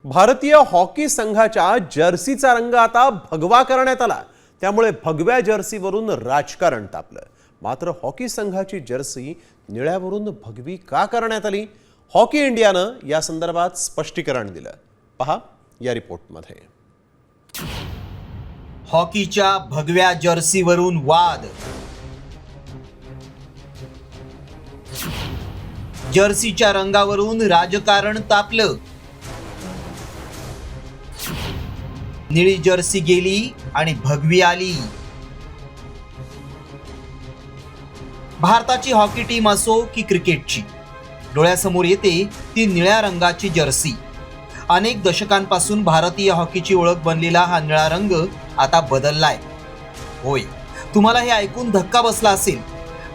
भारतीय हॉकी संघाच्या जर्सीचा रंग आता भगवा करण्यात आला। त्यामुळे भगव्या जर्सीवरून राजकारण तापलं। मात्र हॉकी संघाची जर्सी निळ्यावरून भगवी का करण्यात आली? हॉकी इंडियानं या संदर्भात स्पष्टीकरण दिलं। पहा या रिपोर्टमध्ये। हॉकीच्या भगव्या जर्सीवरून वाद। जर्सीच्या रंगावरून राजकारण तापलं। निळी जर्सी गेली आणि भगवी आली। भारताची हॉकी टीम असो की क्रिकेटची, डोळ्यासमोर येते ती निळ्या रंगाची जर्सी। अनेक दशकांपासून भारतीय हॉकीची ओळख बनलेला हा निळा रंग आता बदललाय। होय, तुम्हाला हे ऐकून धक्का बसला असेल,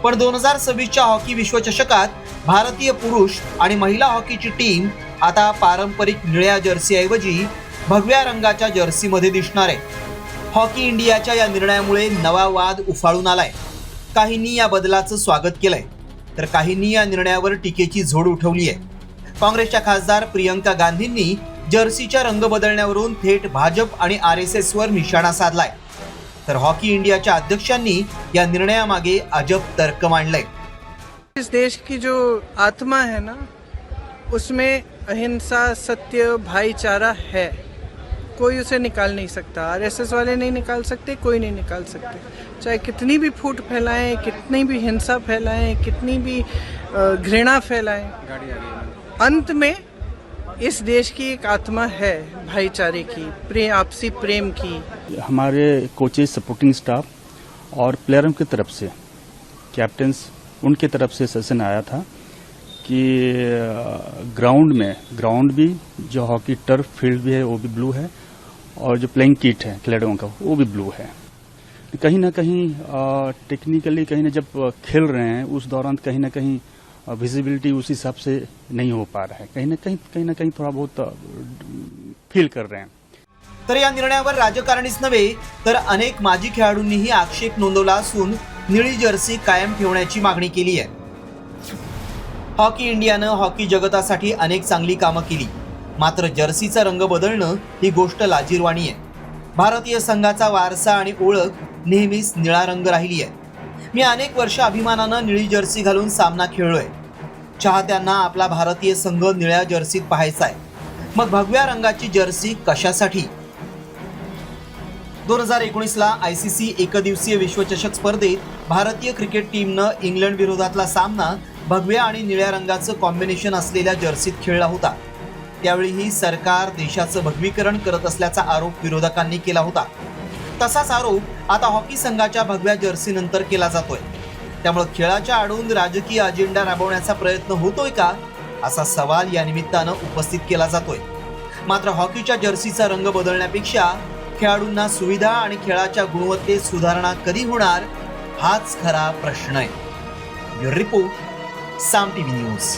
पण 2026च्या हॉकी विश्वचषकात भारतीय पुरुष आणि महिला हॉकीची टीम आता पारंपरिक निळ्या जर्सीऐवजी भगव्या रंगाच्या जर्सीमध्ये दिसणार आहे। हॉकी इंडियाच्या या निर्णयामुळे नवा वाद उफाळून आलाय। काहींनी या बदलाचं स्वागत केलंय, तर काहींनी या निर्णयावर टीकेची झोड उठवली आहे। काँग्रेसच्या खासदार प्रियंका गांधींनी जर्सीच्या रंग बदलण्यावरून थेट भाजप आणि RSS वर निशाणा साधलाय, तर हॉकी इंडियाच्या अध्यक्षांनी या निर्णयामागे अजब तर्क मांडलाय। इस देश की जो आत्मा है ना, उसमें अहिंसा, सत्य, भाईचारा है। कोई उसे निकाल नहीं सकता। RSS वाले नहीं निकाल सकते, कोई नहीं निकाल सकते। चाहे कितनी भी फूट फैलाएं, कितनी भी हिंसा फैलाएं, कितनी भी घृणा फैलाएं, अंत में इस देश की एक आत्मा है भाईचारे की, आपसी प्रेम की। हमारे कोचेस, सपोर्टिंग स्टाफ और प्लेयरों की तरफ से, कैप्टन्स, उनकी तरफ से सेशन आया था कि ग्राउंड भी, जो हॉकी टर्फ फील्ड भी है वो भी ब्लू है, और जो प्लेइंग किट है खिलाड़ियों का वो भी ब्लू है। कहीं ना कहीं टेक्निकली कहीं ना जब खेल रहे हैं उस दौरान कहीं ना कहीं विजिबिलिटी उस हिसाब से नहीं हो पा रहा है। कहीं ना कहीं थोड़ा बहुत फील कर रहे हैं। तर या निर्णयावर राजकारणीच नव्हे तर अनेक माजी खेळाडूंनीही आक्षेप नोंदवला असून निळी जर्सी कायम ठेवण्याची मागणी केली आहे। हॉकी इंडियानं हॉकी जगतासाठी अनेक चांगली कामं केली, मात्र जर्सीचा रंग बदलणं ही गोष्ट लाजिरवाणी आहे। भारतीय संघाचा वारसा आणि ओळख नेहमीच निळा रंग राहिली आहे। मी अनेक वर्ष अभिमानानं निळी जर्सी घालून सामना खेळलोय। चाहत्यांना आपला भारतीय संघ निळ्या जर्सीत पाहायचा आहे, मग भगव्या रंगाची जर्सी कशासाठी? 2019ला ICC एकदिवसीय विश्वचषक स्पर्धेत भारतीय क्रिकेट टीमनं इंग्लंड विरोधातला सामना भगव्या आणि निळ्या रंगाचं कॉम्बिनेशन असलेल्या जर्सीत खेळला होता। त्यावेळीही सरकार देशाचं भगवीकरण करत असल्याचा आरोप विरोधकांनी केला होता। तसाच आरोप आता हॉकी संघाच्या भगव्या जर्सी नंतर केला जातोय। त्यामुळे खेळाच्या आडून राजकीय अजेंडा राबवण्याचा प्रयत्न होतोय का, असा सवाल या निमित्तानं उपस्थित केला जातोय। मात्र हॉकीच्या जर्सीचा रंग बदलण्यापेक्षा खेळाडूंना सुविधा आणि खेळाच्या गुणवत्तेत सुधारणा कधी होणार, हाच खरा प्रश्न आहे। ब्युरो रिपोर्ट, साम TV न्यूज।